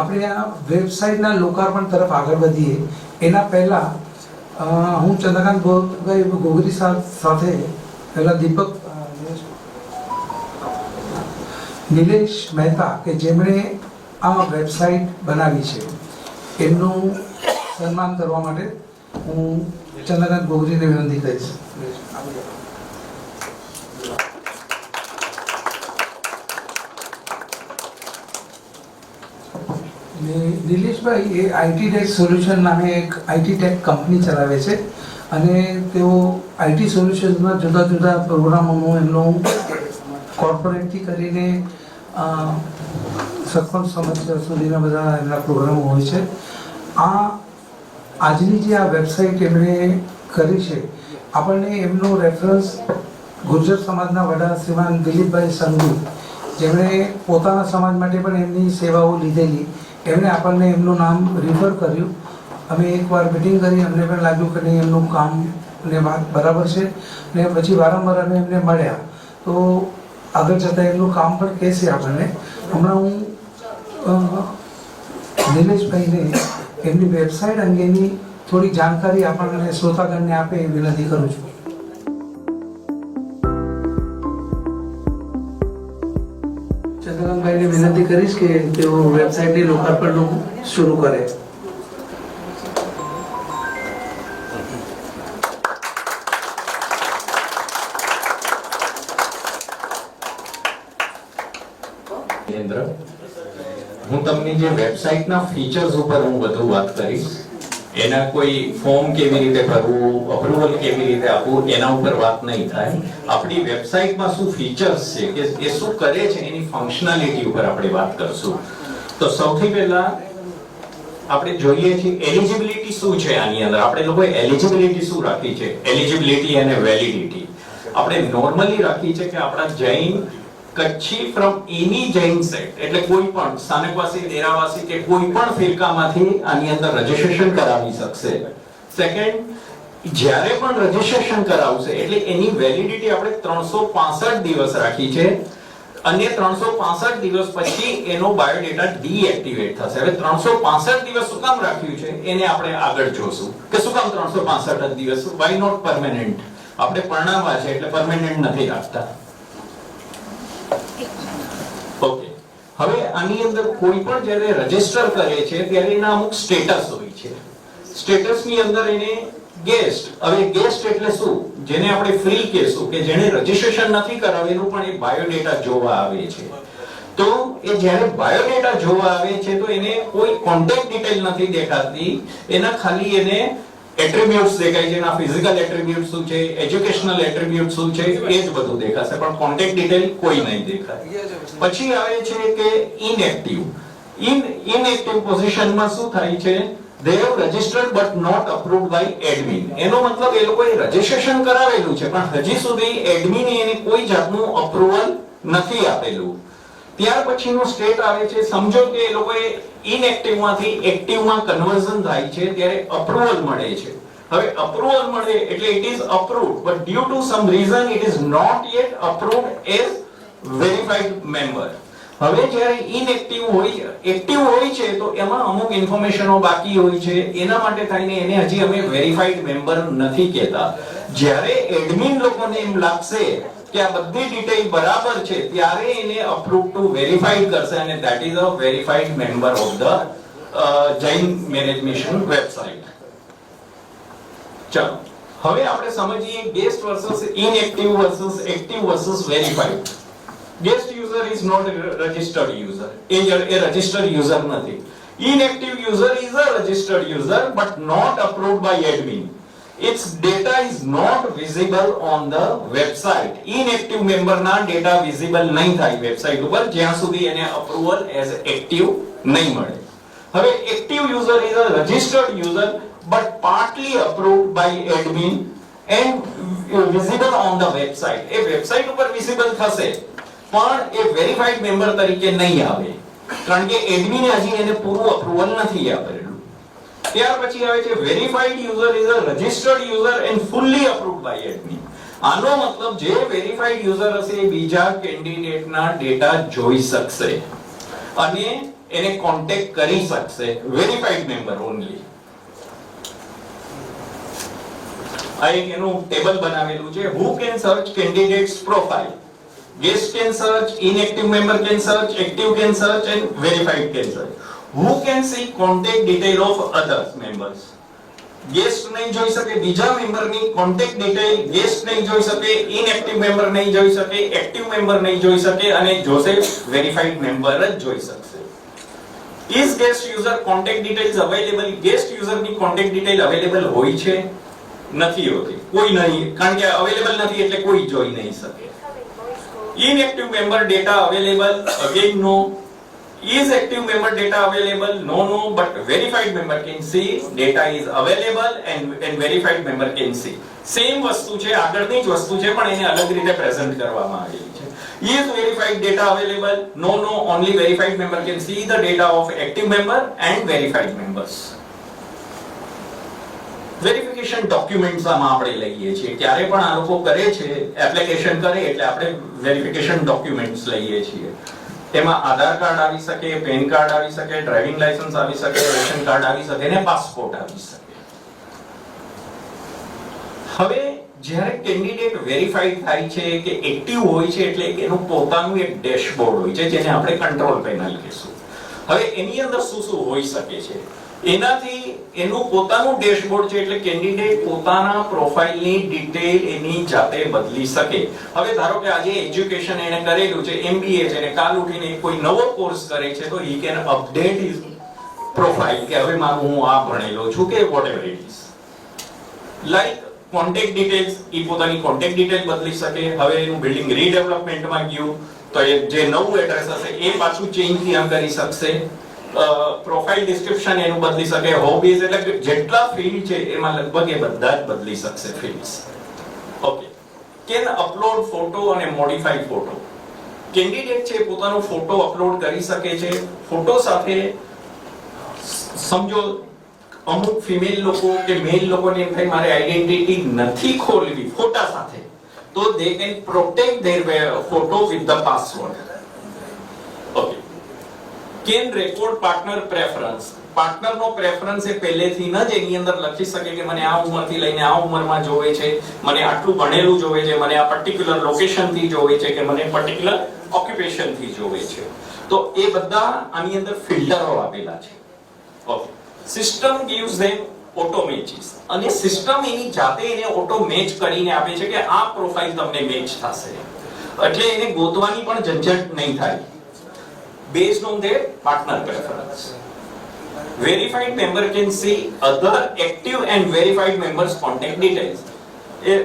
આપણે આ વેબસાઇટના લોકાર્પણ તરફ આગળ વધીએ એના પહેલાં હું ચંદ્રકાંત ગોગરી સાથે પહેલાં દીપક નિલેશ મહેતા કે જેમણે આ વેબસાઇટ બનાવી છે એમનું સન્માન કરવા માટે હું ચંદ્રકાંત ગોગરીને વિનંતી કરીશ. નિલેશભાઈ એ આઈટી ટેક સોલ્યુશન નામે એક આઈટી ટેક કંપની ચલાવે છે અને તેઓ આઈટી સોલ્યુશન્સમાં જુદા જુદા પ્રોગ્રામોનું એમનું કોર્પોરેટથી કરીને સખણ સમસ્યા સુધીના બધા એમના પ્રોગ્રામો હોય છે. આજની જે આ વેબસાઇટ એમણે કરી છે આપણને એમનો રેફરન્સ ગુર્જર સમાજના વડા શ્રીમાન દિલીપભાઈ સંઘવી જેમણે પોતાના સમાજ માટે પણ એમની સેવાઓ લીધેલી એમણે આપણને એમનું નામ રિફર કર્યું. અમે એકવાર મિટિંગ કરી અમને પણ લાગ્યું કે નહીં એમનું કામ ને વાત બરાબર છે ને પછી વારંવાર અમે એમને મળ્યા તો આગળ જતાં એમનું કામ પણ કહેશે આપણને. હમણાં હું નિલેશભાઈને એમની વેબસાઇટ અંગેની થોડી જાણકારી આપણને શ્રોતાગણને આપે એ વિનંતી કરું છું. ચંદ્રકાંતભાઈને વિનંતી કરીશ કે તેઓ વેબસાઇટની લોકાર્પણ શરૂ કરે. હું તમને જે વેબસાઇટના ફીચર્સ ઉપર હું વધુ વાત કરીશ. એના કોઈ ફોર્મ કેવી રીતે ભરવું, અપ્રુવલ કેવી રીતે આપવું એના ઉપર વાત નહીં થાય. આપણી વેબસાઇટમાં શું ફીચર્સ છે કે એ શું કરે છે એની ફંક્શનાલિટી ઉપર આપણે વાત કરશું. તો સૌથી પહેલા આપણે જોઈએ છીએ એલિજિબિલિટી શું છે આની અંદર. આપણે લોકોએ એલિજિબિલિટી શું રાખી છે? એલિજિબિલિટી અને વેલિડિટી આપણે નોર્મલી રાખી છે કે આપણા Jain Kutchi from any Jain set એટલે કોઈ પણ સ્થાનકવાસી, ડેરાવાસી કે કોઈ પણ ફિરકામાંથી આની અંદર રજીસ્ટ્રેશન કરાવી શકશે. સેકન્ડ, જ્યારે પણ રજીસ્ટ્રેશન કરાવશે એટલે એની વેલિડિટી આપણે 365 દિવસ રાખી છે અને 365 દિવસ પછી એનો બાયોડેટા ડીએક્ટિવેટ થશે. હવે 365 દિવસ શું કામ રાખ્યું છે એને આપણે આગળ જોશું કે શું કામ 365 દિવસ, વાય નોટ પરમેનન્ટ. આપણે પરણાવા છે એટલે પરમેનન્ટ નથી રાખતા. ઓકે, હવે આની અંદર કોઈ પણ જ્યારે રજીસ્ટર કરે છે ત્યારે એના અમુક સ્ટેટસ હોય છે. સ્ટેટસની અંદર એને ગેસ્ટ, હવે ગેસ્ટ એટલે શું? જેને આપણે ફ્રી કહેશું કે જેને રજીસ્ટ્રેશન નથી કરાવેલું પણ એ બાયોડેટા જોવા આવે છે. તો એ જ્યારે બાયોડેટા જોવા આવે છે તો એને કોઈ કોન્ટેક્ટ ડિટેલ નથી દેખાતી, એના ખાલી એને એટ્રીબ્યુટ્સ દેખાય છે. એના ફિઝિકલ એટ્રીબ્યુટ શું છે, એજ્યુકેશનલ એટ્રીબ્યુટ શું છે એ જ બધું દેખાશે પણ કોન્ટેક્ટ ડિટેલ કોઈ નહીં દેખાય. પછી આવે છે કે ઇનએક્ટિવ. ઇનએક્ટિવ પોઝિશનમાં શું થાય છે? they have registered but not approved by admin. એનો મતલબ એ લોકોએ રજીસ્ટ્રેશન કરાવેલું છે પણ હજી સુધી એડમિને એને કોઈ જાતનું અપ્રુવલ નથી આપેલું. ત્યાર પછીનું સ્ટેટ આવે છે, સમજો કે એ લોકોએ ઇનએક્ટિવમાંથી એક્ટિવમાં કન્વર્ઝન થાય છે ત્યારે અપ્રુવલ મળે છે. હવે અપ્રુવલ મળે એટલે it is approved but due to some reason it is not yet approved as verified member. હવે જ્યારે ઇનએક્ટિવ હોય, એક્ટિવ હોય છે તો એમાં અમુક ઇન્ફોર્મેશનો બાકી હોય છે, એના માટે થઈને એને હજી અમે વેરીફાઈડ મેમ્બર નથી કહેતા. જ્યારે એડમિન લોકોને એમ લાગશે કે આ બધી ડિટેલ બરાબર છે ત્યારે એને અપ્રૂવ ટુ વેરીફાઈડ કરશે અને that is a verified member of the Jain marriage mission website. ચાલો હવે આપણે સમજીએ guest versus inactive versus active versus verified. Guest user is not a registered user. A registered user નથી. Inactive user is a registered user but not approved by admin. Its data is not visible on the website. Inactive member ના data visible નહીં થાય website ઉપર જ્યાં સુધી એને approval as active નહીં મળે. હવે active user is a registered user but partly approved by admin and visible on the website. A website ઉપર visible થશે પણ એ વેરીફાઈડ મેમ્બર તરીકે નહીં આવે કારણ કે એડમિને હજી એને પૂરું અપ્રુવલ નથી આપેલું. ત્યાર પછી આવે છે verified user is a registered user and fully approved by admin. આનો મતલબ જે વેરીફાઈડ યુઝર હશે એ બીજા કેન્ડિડેટના ડેટા જોઈ શકશે અને એને કોન્ટેક્ટ કરી શકશે, વેરીફાઈડ મેમ્બર ઓનલી. આ એક એનું ટેબલ બનાવેલું છે. Who can search candidates profile? Guest can search, inactive member can search, active can search and verified can search. Who can see contact detail of others members? Guest નહીં જોઈ શકે બીજા મેમ્બરની કોન્ટેક્ટ ડિટેલ, guest નહીં જોઈ શકે, inactive member નહીં જોઈ શકે, active member નહીં જોઈ શકે અને જોશે verified member જ જોઈ શકશે. Is guest user contact details available? Guest user ની contact detail available હોય છે? નથી હોતી. કોઈ નહીં, કારણ કે અવેલેબલ નથી એટલે કોઈ જોઈ નહીં શકે. Inactive member data available? Again no. Is active member data available? No, but verified member can see data is available and verified member can see. Same વસ્તુ છે, આગળની જ વસ્તુ છે પણ એને અલગ રીતે પ્રેઝન્ટ કરવામાં આવેલી છે. Is verified data available? No, only verified member can see the data of active member and verified members. Verification documents આમાં આપણે લઈએ છીએ. ક્યારે પણ આ લોકો કરે છે, એપ્લિકેશન કરે એટલે આપણે વેરિફિકેશન ડોક્યુમેન્ટ્સ લઈએ છીએ. તેમાં આધાર કાર્ડ આવી શકે, પેન કાર્ડ આવી શકે, ડ્રાઇવિંગ લાયસન્સ આવી શકે, રેશન કાર્ડ આવી શકે અને પાસપોર્ટ આવી શકે. હવે જ્યારે કેન્ડિડેટ વેરીફાઈડ થાય છે કે એક્ટિવ હોય છે એટલે એનું પોતાનું એક ડેશબોર્ડ હોય છે જેને આપણે કંટ્રોલ પેનલ કહીશું. હવે એની અંદર શું શું હોઈ શકે છે? એનાથી એનું પોતાનું ડેશબોર્ડ છે એટલે કેન્ડિડેટ પોતાના પ્રોફાઇલની ડિટેલ એની જાતે બદલી શકે. હવે ધારો કે આજે એજ્યુકેશન એને કરેલું છે, MBA છે, ને કાલ ઉઠીને કોઈ નવો કોર્સ કરે છે તો he can update his profile કે હવે મારું હું આ ભણેલો છું કે whatever it is. Like contact details, એ પોતાની કોન્ટેક્ટ ડિટેલ બદલી શકે. હવે એનું બિલ્ડિંગ રીડેવલપમેન્ટમાં ગયું તો એ જે નવું એડ્રેસ હશે એ પાછું ચેન્જ ત્યાં કરી શકશે. પ્રોફાઇલ ડિસ્ક્રિપ્શન એનું બદલી શકે. હોબીઝ એટલે જેટલા ફીલ્ડ છે એમાં લગભગ એ બધા જ બદલી શકશે fields. Okay. Can upload photo અને મોડિફાઈ ફોટો. કેન્ડિડેટ છે પોતાનો ફોટો અપલોડ કરી શકે છે. ફોટો સાથે સમજો અમુક ફિમેલ લોકો કે મેલ લોકોને એમ થાય મારે આઈડેન્ટિટી નથી ખોલવી ફોટા સાથે, તો they can protect their photo with the password. Okay. Can record partner preference. પાર્ટનરનો પ્રેફરન્સ એ પહેલેથી ન જ એની અંદર લખી શકે કે મને આ ઉંમરથી લઈને આ ઉંમરમાં જોવે છે, મને આટલું ભણેલું જોવે છે, મને આ પર્ટિક્યુલર લોકેશનથી જોવે છે કે મને પર્ટિક્યુલર ઓક્યુપેશનથી જોવે છે. તો એ બધા આની અંદર ફિલ્ટરો આપેલા છે. Okay. System gives them auto matches અને સિસ્ટમ એની જાતે એને ઓટો મેચ કરીને આપે છે કે આ પ્રોફાઇલ તમને મેચ થશે, એટલે એને ગોતવાની પણ ઝંઝટ નહીં થાય. Based on their partner preference. Verified member can see other active and verified members' contact details. એ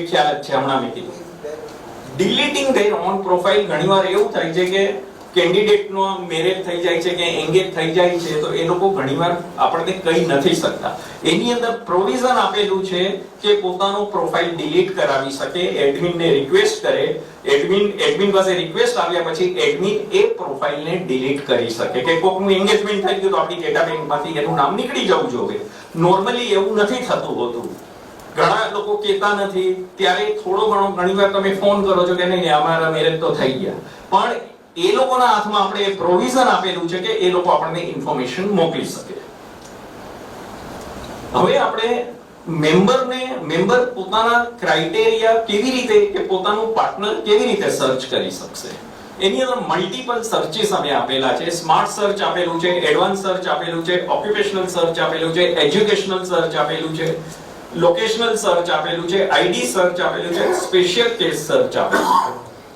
ખ્યાલ છે હમણાં મેં કીધું. Deleting their own profile ઘણીવાર એવું થાય છે કે કેન્ડિડેટનો મેરેજ થઈ જાય છે કે એંગેજ થઈ જાય છે તો એ લોકો ઘણીવાર આપણને કહી નથી શકતા. એની અંદર પ્રોવિઝન આપેલું છે કે પોતાનો પ્રોફાઇલ ડિલીટ કરાવી શકે. એડમિનને રિક્વેસ્ટ કરે, એડમિન પાસે રિક્વેસ્ટ આવ્યા પછી એડમિન એ પ્રોફાઇલને ડિલીટ કરી શકે કે કોકનું એંગેજમેન્ટ થઈ ગયું તો આપણી ડેટા બેંકમાંથી એનું નામ નીકળી જવું જોઈએ. નોર્મલી એવું નથી થતું હોતું. ઘણા લોકો કહેતા નથી ત્યારે થોડો ઘણો ઘણીવાર તમે ફોન કરો છો કે નહીં અમારા મેરેજ તો થઈ ગયા, પણ એ લોકોના હાથમાં આપણે પ્રોવિઝન આપેલું છે કે એ લોકો આપણને ઇન્ફોર્મેશન મોકલી શકે. હવે આપણે મેમ્બર પોતાના ક્રાઇટેરિયા કેવી રીતે કે પોતાનું પાર્ટનર કેવી રીતે સર્ચ કરી શકશે. એની અંદર મલ્ટિપલ સર્ચિસ અમે આપેલા છે. સ્માર્ટ સર્ચ આપેલું છે, એડવાન્સ સર્ચ આપેલું છે, ઓક્યુપેશનલ સર્ચ આપેલું છે, એજ્યુકેશનલ સર્ચ આપેલું છે, લોકેશનલ સર્ચ આપેલું છે, આઈડી સર્ચ આપેલું છે, સ્પેશિયલ કેસ સર્ચ આપેલું છે.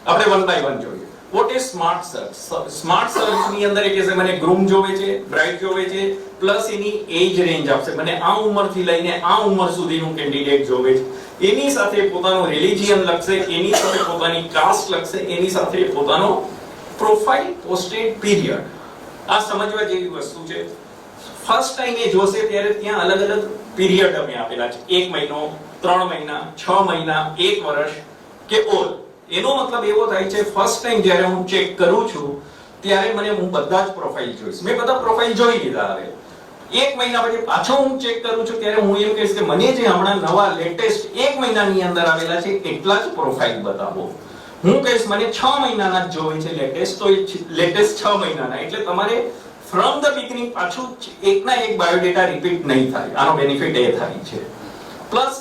આપણે વન બાય વન જોઈએ. What is smart search? Smart search ની અંદર એ કહેશે મને ગ્રૂમ જોવે છે, બ્રાઇડ જોવે છે, પ્લસ એની એજ રેન્જ આપશે. મને આ ઉંમરથી લઈને આ ઉંમર સુધીનું કેન્ડિડેટ જોવે છે. એની સાથે પોતાનું રિલિજિયન લખશે, એની સાથે પોતાની કાસ્ટ લખશે, એની સાથે પોતાનો પ્રોફાઇલ પોસ્ટેડ પીરિયડ. આ સમજવા જેવી વસ્તુ છે. ફર્સ્ટ ટાઈમ એ જોશે ત્યારે ત્યાં અલગ અલગ પીરિયડ અમે આપેલા છે. 1 મહિનો, 3 મહિના, 6 મહિના, 1 વર્ષ કે ઓલ. એનો મતલબ એવો થાય છે ફર્સ્ટ ટાઈમ જ્યારે હું ચેક કરું છું ત્યારે હું બધા જ પ્રોફાઇલ જોઈશ. મેં બધા પ્રોફાઇલ જોઈ લીધા. હવે 1 મહિના પછી પાછો હું ચેક કરું છું ત્યારે હું એમ કહીશ કે મને જે હમણાં નવા લેટેસ્ટ 1 મહિનાની અંદર આવેલા છે એટલા જ પ્રોફાઇલ બતાવો. હું કહીશ મને 6 મહિનાના જ જોવે છે લેટેસ્ટ, તો એ લેટેસ્ટ 6 મહિનાના. એટલે તમારે ફ્રોમ ધ બિગિનિંગ પાછું એકના એક બાયોડેટા રિપીટ નહીં થાય. આનો બેનિફિટ એ થાય છે. પ્લસ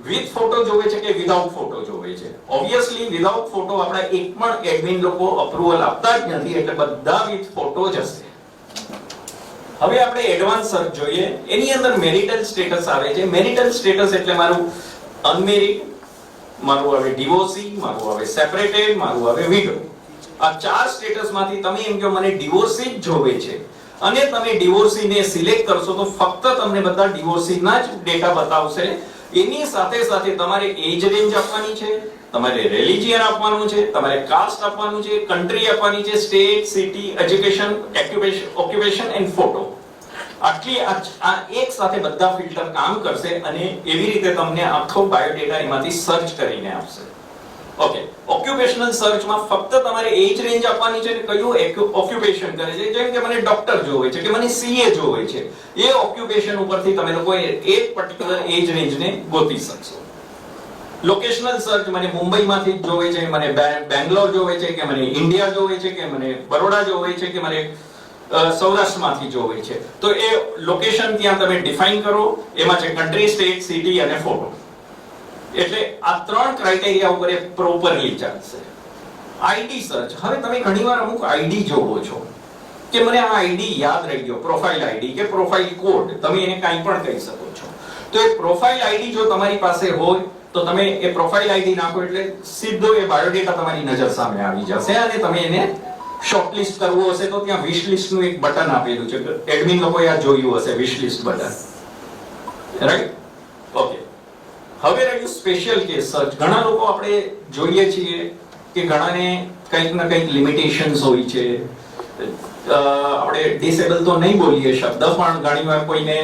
વિથ ફોટો જોવે છે કે વિધાઉટ ફોટો જોવે છે? ઓબ્વિયસલી વિધાઉટ ફોટો આપણા એક પણ એડમિન લોકો અપ્રુવલ આપતા જ નથી, એટલે બધા વિથ ફોટો જ હશે. હવે આપણે એડવાન્સ સર્ચ જોઈએ. એની અંદર મેરિટલ સ્ટેટસ આવે છે. મેરિટલ સ્ટેટસ એટલે મારું અનમેરિડ, મારું આવે ડિવોર્સી, મારું આવે સેપરેટેડ, મારું આવે વિડો. આ ચાર સ્ટેટસમાંથી તમે એમ કહો મને ડિવોર્સી જ જોવે છે અને તમે ડિવોર્સીને સિલેક્ટ કરશો તો ફક્ત તમને બધા ડિવોર્સીના જ ડેટા બતાવશે. એની સાથે સાથે તમારે એજ રેન્જ આપવાની છે, તમારે રિલિજિયન આપવાનું છે, તમારે કાસ્ટ આપવાનું છે, કન્ટ્રી આપવાની છે, state, city, education, occupation and photo. આટલી આ એક સાથે બધા ફિલ્ટર કામ કરશે અને એવી રીતે તમને આખો બાયોડેટા એમાંથી સર્ચ કરીને આપશે. ઓકે, ઓક્યુપેશનલ સર્ચમાં ફક્ત તમારે એજ રેન્જ આપવાની છે કે કયું ઓક્યુપેશન કરે છે. જેમ કે મને ડોક્ટર જોવે છે કે મને સીએ જોવે છે, એ ઓક્યુપેશન ઉપરથી તમે લોકો એક પર્ટિક્યુલર એજ રેન્જને ગોતી શકશો. લોકેશનલ સર્ચ મને મુંબઈમાંથી જોવે છે, મને બેંગ્લોર જોવે છે કે મને ઇન્ડિયા જોવે છે કે મને બરોડા જોવે છે કે મને સૌરાષ્ટ્રમાંથી જોવે છે, તો એ લોકેશન ત્યાં તમે ડિફાઇન કરો. એમાં છે કન્ટ્રી, સ્ટેટ, સિટી અને ફોટો. એટલે આ ત્રણ ક્રાઇટેરિયા ઉપર એ પ્રોપરલી ચાલશે. ID search. હવે તમે ઘણીવાર અમુક આઈડી જોવો છો કે મને આ આઈડી યાદ રહી ગયો, પ્રોફાઇલ આઈડી કે પ્રોફાઇલ કોડ, તમે એને કંઈ પણ કહી શકો છો. તો એ પ્રોફાઇલ આઈડી જો તમારી પાસે હોય તો તમે એ પ્રોફાઇલ આઈડી નાખો એટલે સીધો એ બાયોડેટા તમારી નજર સામે આવી જશે અને તમે એને શોર્ટલિસ્ટ કરવું હશે તો ત્યાં વિશ લિસ્ટ નું એક બટન આપેલું છે. એડમિન લોકોએ આ જોયું હશે, વિશ લિસ્ટ બટન, રાઈટ? ઓકે, હવે રહ્યું સ્પેશિયલ કેસ સર્ચ. ઘણા લોકો આપણે જોઈએ છીએ કે ઘણાને કંઈક ના કંઈક લિમિટેશન્સ હોય છે. આપણે ડિસેબલ તો નહીં બોલીએ શબ્દ, પણ ઘણીવાર કોઈને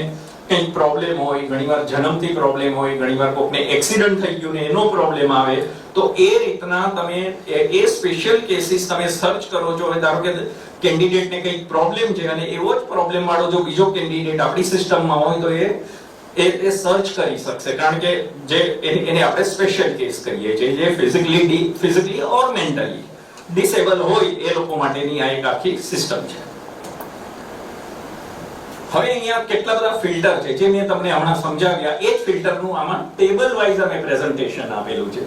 કંઈક પ્રોબ્લેમ હોય, ઘણીવાર જન્મથી પ્રોબ્લેમ હોય, ઘણીવાર કોઈને એક્સિડન્ટ થઈ ગયું ને એનો પ્રોબ્લેમ આવે, તો એ રીતના તમે એ સ્પેશિયલ કેસીસ તમે સર્ચ કરો છો. હવે ધારો કે કેન્ડિડેટને કંઈક પ્રોબ્લેમ છે અને એવો જ પ્રોબ્લેમ વાળો જો બીજો કેન્ડિડેટ આપણી સિસ્ટમમાં હોય તો એ સર્ચ કરી શકશે, કારણ કે જે એને આપણે સ્પેશિયલ કેસ કહીએ છીએ, જે ફિઝિકલી ઓર મેન્ટલી ડિસેબલ હોય એ લોકો માટેની આ એક આખી સિસ્ટમ છે. હવે અહીંયા કેટલા બધા ફિલ્ટર છે જે મેં તમને હમણાં સમજાવ્યા. એ જ ફિલ્ટરનું આમાં ટેબલ વાઇઝ અમે પ્રેઝન્ટેશન આપેલું છે.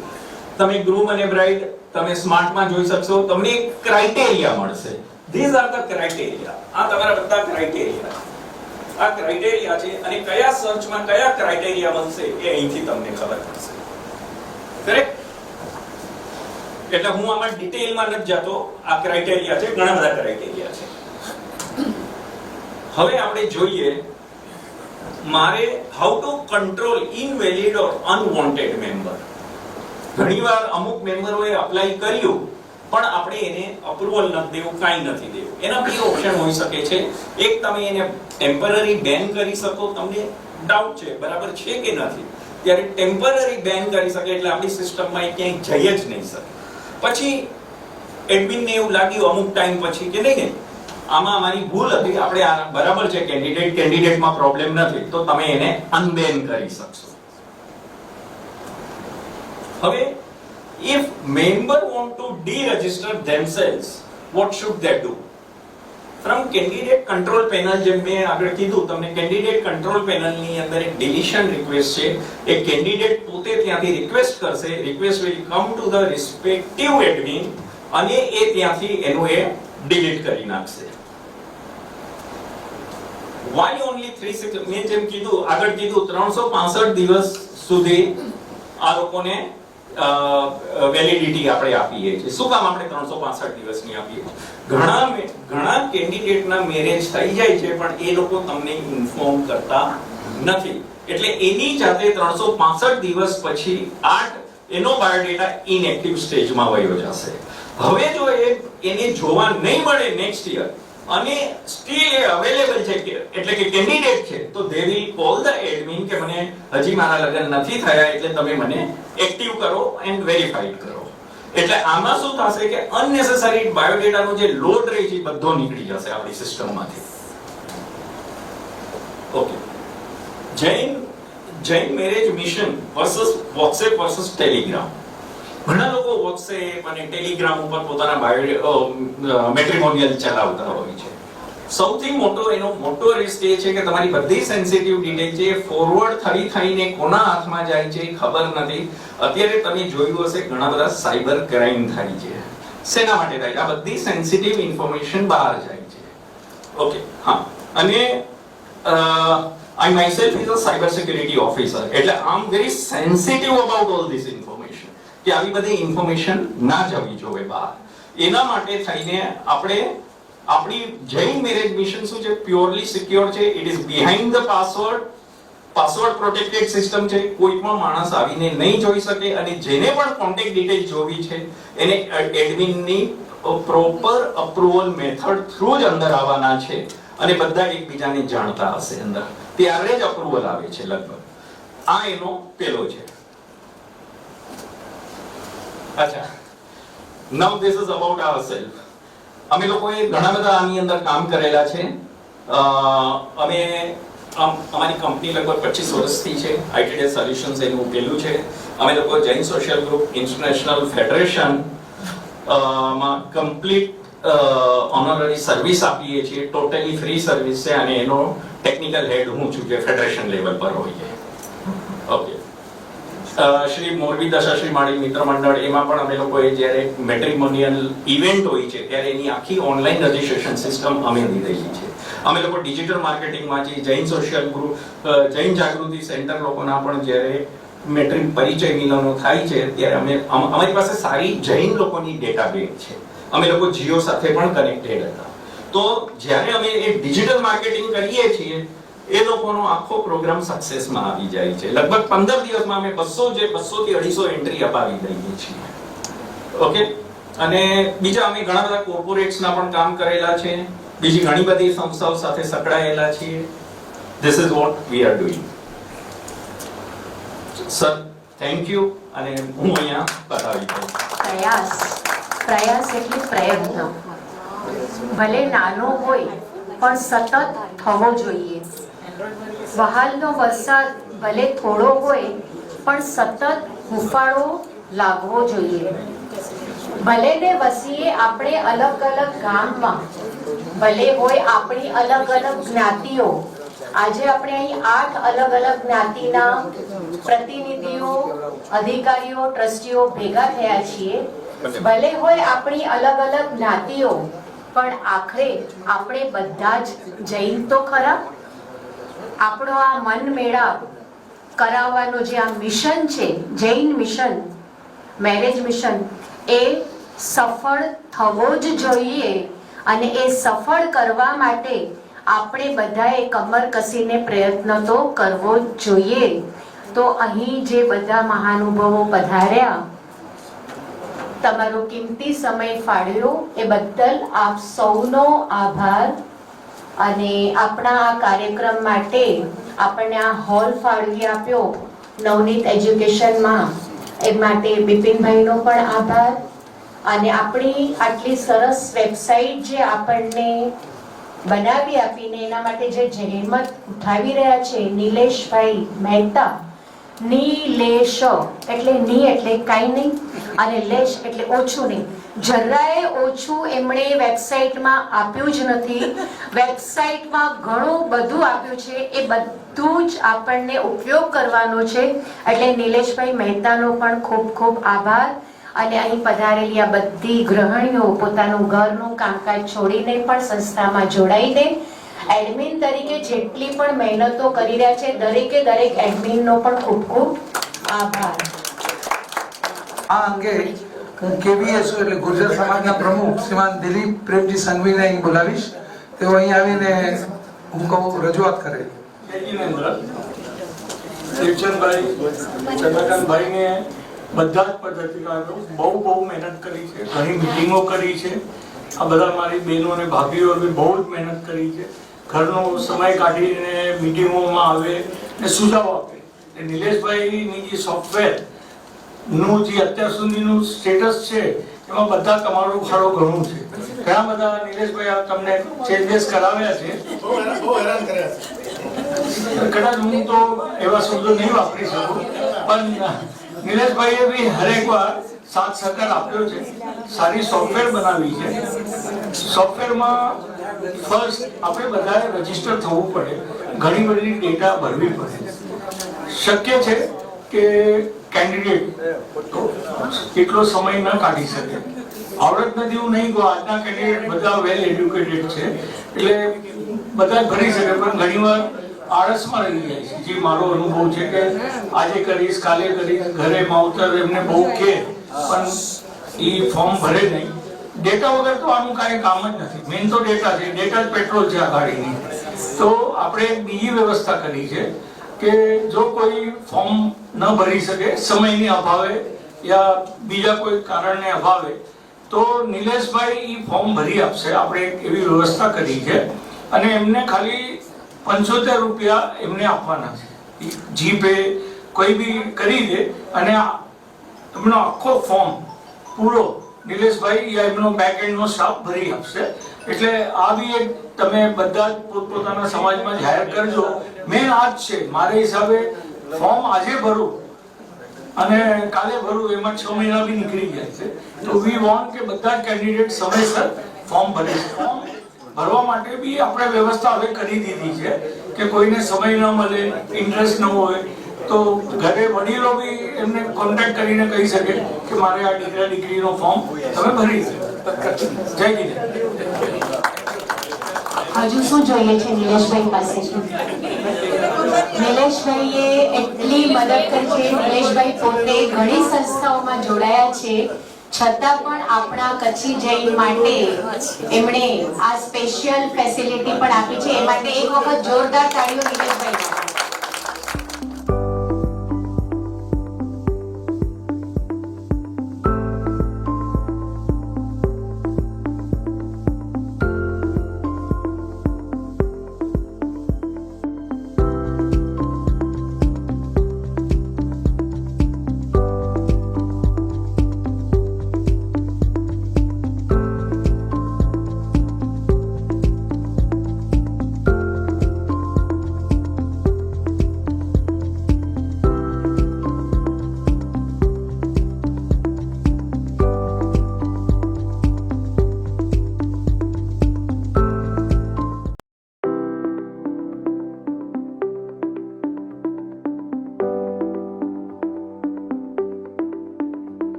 તમે ગ્રૂમ અને બ્રાઇડ તમે સ્માર્ટમાં જોઈ શકશો. તમને એક ક્રાઇટેરિયા મળશે. These are the criteria. આ તમારા બધા ક્રાઇટેરિયા, આ ક્રાઇટેરિયા છે અને કયા સર્ચમાં કયા ક્રાઇટેરિયા બનશે એ અહીંથી તમને ખબર પડશે. કરેક્ટ? એટલે હું આમાં ડિટેલમાં નથી જતો. આ ક્રાઇટેરિયા છે, ઘણા બધા ક્રાઇટેરિયા છે. હવે આપણે જોઈએ મારે how to control invalid or unwanted member. ઘણીવાર અમુક મેમ્બરોએ અપ્લાય કર્યું પણ આપણે એને અપ્રુવલ નથી દેવું, કાંઈ નથી દેવું. એના બે ઓપ્શન હોઈ શકે છે. એક, તમે એને ટેમ્પરરી બેન કરી શકો. તમને ડાઉટ છે બરાબર છે કે નથી, ત્યારે ટેમ્પરરી બેન કરી શકે એટલે આપણી સિસ્ટમમાં એ ક્યાંય જઈ જ નહીં શકે. પછી એડમિનને એવું લાગ્યું અમુક ટાઈમ પછી કે નહીં આમાં અમારી ભૂલ હતી, આપણે આ બરાબર છે, કેન્ડિડેટમાં પ્રોબ્લેમ નથી, તો તમે એને અનબેન કરી શકશો. હવે if member want to deregister themselves, what should they do? From candidate control panel, જેમ મેં આગળ કીધું તમને, candidate control panel ની અંદર એક deletion request છે. એ candidate પોતે ત્યાંથી રિક્વેસ્ટ કરશે. request will come to the respective admin અને એ ત્યાંથી એનું એ ડિલીટ કરી નાખશે. why only 360? મેં જેમ કીધું આગળ કીધું 365 દિવસ સુધી આ લોકોને વેલિડિટી આપણે આપીએ છીએ. શું કામ આપણે 365 દિવસની આપીએ છીએ? ઘણા કેન્ડિડેટના મેરેજ થઈ જાય છે પણ એ લોકો તમને ઇન્ફોર્મ કરતા નથી, એટલે એની જાતે 365 દિવસ પછી એનો બાયોડેટા ઇનએક્ટિવ સ્ટેજમાં વયો જશે. હવે જો એને જોવા નહીં મળે નેક્સ્ટ યર અને સ્ટીલ એ અવેલેબલ છે એટલે કે કેન્ડિડેટ છે, તો they will call the admin કે મને હજી મારા લગ્ન નથી થયા એટલે તમે મને એક્ટિવ કરો એન્ડ વેરીફાઈડ કરો. એટલે આમાં શું થશે કે અનનેસેસરી બાયોડેટાનો જે લોડ રહે છે બધો નીકળી જશે આપણી સિસ્ટમમાંથી. Okay, Jain marriage mission versus WhatsApp versus Telegram. ઘણા લોકો વોટ્સએપ અને ટેલિગ્રામ ઉપર પોતાના મેટ્રિમોનિયલ ચલાવતા હોય છે. સૌથી એનો મોટો રિસ્ક એ છે કે તમારી બધી સેન્સિટિવ ડિટેલ છે ફોરવર્ડ થઈને કોના હાથમાં જાય છે એ ખબર નથી. અત્યારે તમે જોયું હશે ઘણા બધા સાયબર ક્રાઇમ થાય છે. શેના માટે થાય છે? આ બધી સેન્સિટિવ ઇન્ફોર્મેશન બહાર જાય છે. ઓકે, હા. અને I myself is a cyber security officer. એટલે I am very sensitive about all this information. કે આવી બધી ઇન્ફોર્મેશન ના જવી જોઈએ બહાર. એના માટે થઈને આપણે આપણી જૈન મેરેજ મિશન શું છે? પ્યોરલી સિક્યોર છે. It is behind the password protected system છે. કોઈ પણ માણસ આવીને નહીં જોઈ શકે અને જેને પણ કોન્ટેક્ટ ડિટેલ જોવી છે એને એડમિનની પ્રોપર અપ્રુવલ મેથડ થ્રુ જ અંદર આવવાના છે અને બધા એકબીજાને જાણતા હશે અંદર, ત્યારે જ અપ્રુવલ આવે છે લગભગ. આ એનો પેલો છે. અચ્છા, નાઉ ધીસ ઇઝ અબાઉટ આવરસેલ્ફ. અમે લોકોએ ઘણા બધા આની અંદર કામ કરેલા છે. અમારી કંપની લગભગ 25 વર્ષથી છે. આઈટીડી સોલ્યુશન્સ એનું પેલું છે. અમે લોકો Jain social group international federation માં કમ્પ્લીટ ઓનરરી સર્વિસ આપીએ છીએ. ટોટલી ફ્રી સર્વિસ છે અને એનો ટેકનિકલ હેડ હું છું જે ફેડરેશન લેવલ પર હોઈએ. ઓકે, શ્રી મોરબી દશાશ્રી માળી મિત્ર મંડળ એમાં પણ અમે લોકોએ જ્યારે મેટ્રિમોનિયલ ઇવેન્ટ હોય છે ત્યારે એની આખી ઓનલાઈન રજીસ્ટ્રેશન સિસ્ટમ અમે લીધેલી છે. અમે લોકો ડિજિટલ માર્કેટિંગમાં છીએ. જૈન સોશિયલ ગ્રુપ જૈન જાગૃતિ સેન્ટર લોકોના પણ જ્યારે મેટ્રિક પરિચય મિલનો થાય છે ત્યારે અમારી પાસે સારી જૈન લોકોની ડેટાબેઝ છે. અમે લોકો જીઓ સાથે પણ કનેક્ટેડ હતા. તો જ્યારે અમે એ ડિજિટલ માર્કેટિંગ કરીએ છીએ એ લોકોનો આખો પ્રોગ્રામ સક્સેસમાં આવી જાય છે. લગભગ 15 દિવસમાં અમે 200 થી 250 એન્ટ્રી અપાવી દઈએ છીએ. ઓકે, અને બીજા અમે ઘણા બધા કોર્પોરેટ્સના પણ કામ કરેલા છે. બીજી ઘણી બધી સંસ્થાઓ સાથે સંકળાયેલા છીએ. This is what we are doing. Sir, thank you. અને હું અહીંયા બતાવી દઉં. પ્રયાસ એટલે પ્રયત્ન. ભલે નાનો હોય પણ સતત થવો જોઈએ. વહાલનો વરસાદ ભલે થોડો હોય પણ સતત હુંફાળો લાગવો જોઈએ. ભલે ને વસીએ આપણે અલગ અલગ ગામમાં, ભલે હોય આપણી અલગ અલગ જ્ઞાતિઓ. આજે આપણે અહીં 8 અલગ અલગ જ્ઞાતિના પ્રતિનિધિઓ, અધિકારીઓ, ટ્રસ્ટીઓ ભેગા થયા છીએ. ભલે હોય આપણી અલગ અલગ જ્ઞાતિઓ પણ આખરે આપણે બધા જ જૈન તો ખરા. આપણો આ મન મેળાપ કરાવવાનો જે આ મિશન છે, જૈન મિશન, મેરેજ મિશન, એ સફળ થવો જ જોઈએ. અને એ સફળ કરવા માટે આપણે બધાએ કમર કસીને પ્રયત્ન તો કરવો જ જોઈએ. તો અહીં જે બધા મહાનુભાવો પધાર્યા, તમારો કિંમતી સમય ફાળ્યો એ બદલ આપ સૌનો આભાર. અને આપણા આ કાર્યક્રમ માટે આપણને આ હોલ ફાળવી આપ્યો નવનીત એજ્યુકેશનમાં, એ માટે બિપિનભાઈનો પણ આભાર. અને આપણી આટલી સરસ વેબસાઇટ જે આપણને બનાવી આપીને એના માટે જે જહેમત ઉઠાવી રહ્યા છે નિલેશભાઈ મહેતા. નિલેશ એટલે ની એટલે કાંઈ નહીં અને લેશ એટલે ઓછું નહીં. જરાય ઓછું એમણે વેબસાઇટમાં આપ્યું જ નથી. વેબસાઇટમાં ઘણું બધું આપ્યું છે. એ બધું જ આપણને ઉપયોગ કરવાનો છે. એટલે નિલેશભાઈ મહેતાનો પણ ખૂબ ખૂબ આભાર. અને અહીં પધારેલી આ બધી ગૃહિણીઓ પોતાનું ઘરનું કામકાજ છોડીને પણ સંસ્થામાં જોડાઈને એડમિન તરીકે જેટલી પણ મહેનતો કરી રહ્યા છે દરેકે દરેક એડમિનનો પણ ખૂબ ખૂબ આભાર. આ અંગે હું કેવીએસયુ એટલે ગુર્જર સમાજના પ્રમુખ શ્રીમાન દિલીપ પ્રેમજી સંઘવીને અહીં બોલાવીશ. તેઓ અહીં આવીને હું કહું રજૂઆત કરે. શિવચંદભાઈ, ચંદ્રકાંતભાઈને બધા જ પદાધિકારીઓ બહુ મહેનત કરી છે. ઘણી મિટિંગો કરી છે. આ બધા મારી બહેનો અને ભાભીઓ બહુ જ મહેનત કરી છે. ઘરનો સમય કાઢીને મિટિંગોમાં આવે અને સુઝાવ આપે. નિલેશભાઈની જે સોફ્ટવેર નું જે અત્યાર સુધીનું સ્ટેટસ છે એમાં બધા તમારો ફાળો ઘણું છે. ઘણા બધા નિલેશભાઈ તમને ચેન્જીસ કરાવ્યા છે. કદાચ હું તો એવા શબ્દો નહીં વાપરી શકું, પણ નિલેશભાઈએ બી હરેક વાર સાથ સહકાર આપ્યો છે, સારી સોફ્ટવેર બનાવી છે. સોફ્ટવેરમાં ફર્સ્ટ આપણે બધાએ રજીસ્ટર થવું પડે, ઘણી બધી ડેટા ભરવી પડે. શક્ય છે કે કેન્ડિડેટ એટલો સમય ન કાઢી શકે. આવડત નથી હું નહીં કહું, આજના કેન્ડિડેટ બધા વેલ એડ્યુકેટેડ છે એટલે બધા ભરી શકે, પણ ઘણીવાર આળસમાં રહી જાય છે. જે મારો અનુભવ છે કે આજે કરીશ, કાલે કરીશ, ઘરે માવતર એમને બહુ કે પણ એ ફોર્મ ભરે નહીં. ડેટા વગર તો આનું કાંઈ કામ જ નથી. મેઇન તો ડેટા છે, ડેટા જ પેટ્રોલ છે આ ગાડીની. તો આપણે એક બીજી વ્યવસ્થા કરી છે કે જો કોઈ ફોર્મ ન ભરી શકે, સમયની અભાવે યા બીજા કોઈ કારણને અભાવે, તો નિલેશભાઈ એ ફોર્મ ભરી આપશે. આપણે એવી વ્યવસ્થા કરી છે અને એમને ખાલી 75 રૂપિયા એમને આપવાના છે. જીપે કોઈ બી કરી દે અને એમનો આખો ફોર્મ પૂરો નિલેશભાઈ યા એમનો બેક એન્ડનો સ્ટાફ ભરી આપશે. એટલે આ બી એક તમે બધા પોતપોતાના સમાજમાં જાહેર કરજો. મેન આ જ છે મારા હિસાબે, ફોર્મ આજે ભરું અને કાલે ભરું એમાં 6 મહિના બી નીકળી જાય છે. તો વી વોન્ટ કે બધા કેન્ડિડેટ સમયસર ફોર્મ ભરે. ફોર્મ ભરવા માટે બી આપણે વ્યવસ્થા હવે કરી દીધી છે કે કોઈને સમય ન મળે, ઇન્ટરેસ્ટ ન હોય તો ઘરે વડીલો બી એમને કોન્ટેક્ટ કરીને કહી શકે કે મારે આ દીકરા દીકરીનો ફોર્મ તમે ભરી દો. જય હિન્દ. હજુ શું જોઈએ છે નિલેશભાઈ પાસેથી? નિલેશભાઈએ એટલી મદદ કરી છે. નિલેશભાઈ પોતે ઘણી સંસ્થાઓમાં જોડાયા છે, છતાં પણ આપણા કચ્છી જૈન માટે એમણે આ સ્પેશિયલ ફેસિલિટી પણ આપી છે. એ માટે એક વખત જોરદાર તાળીઓ નિલેશભાઈ